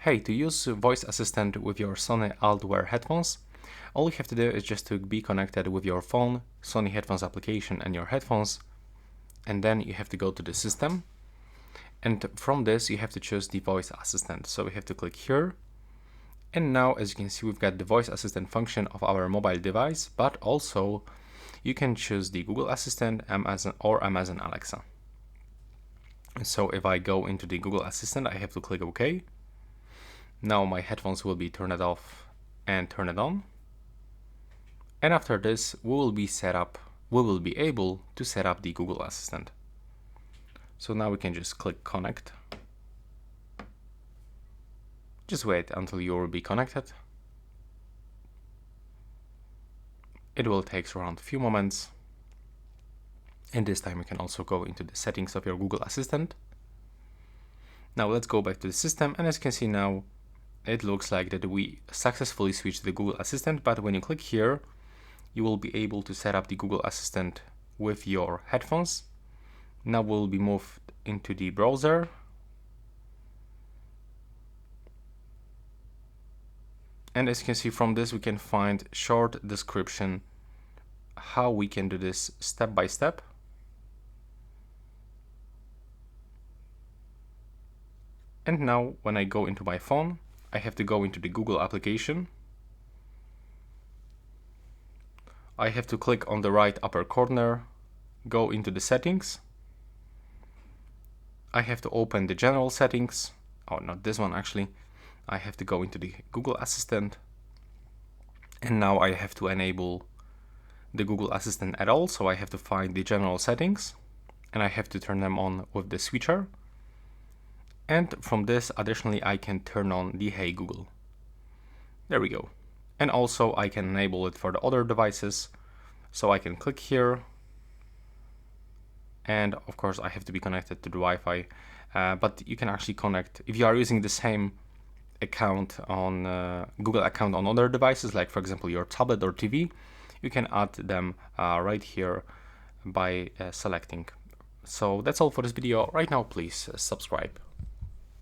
Hey, to use voice assistant with your Sony ULT Wear headphones, all you have to do is just to be connected with your phone, Sony headphones application and your headphones, and then you have to go to the system, and from this you have to choose the voice assistant. So we have to click here, and now as you can see we've got the voice assistant function of our mobile device, but also you can choose the Google Assistant, Amazon Alexa. So if I go into the Google Assistant, I have to click OK. Now my headphones will be turned off and turn it on. And after this, we will be able to set up the Google Assistant. So now we can just click connect. Just wait until you will be connected. It will take around a few moments. And this time you can also go into the settings of your Google Assistant. Now let's go back to the system, and as you can see now, it looks like that we successfully switched to the Google Assistant, but when you click here, you will be able to set up the Google Assistant with your headphones. Now we'll be moved into the browser. And as you can see from this, we can find short description how we can do this step by step. And now when I go into my phone, I have to go into the Google application. I have to click on the right upper corner, go into the settings. I have to open the general settings. Oh, not this one actually. I have to go into the Google Assistant. And now I have to enable the Google Assistant at all. So I have to find the general settings and I have to turn them on with the switcher. And from this, additionally, I can turn on the Hey Google. There we go. And also I can enable it for the other devices. So I can click here. And of course I have to be connected to the Wi-Fi. But you can actually connect, if you are using the same account on Google account on other devices, like for example your tablet or TV, you can add them right here by selecting. So that's all for this video. Right now, please subscribe.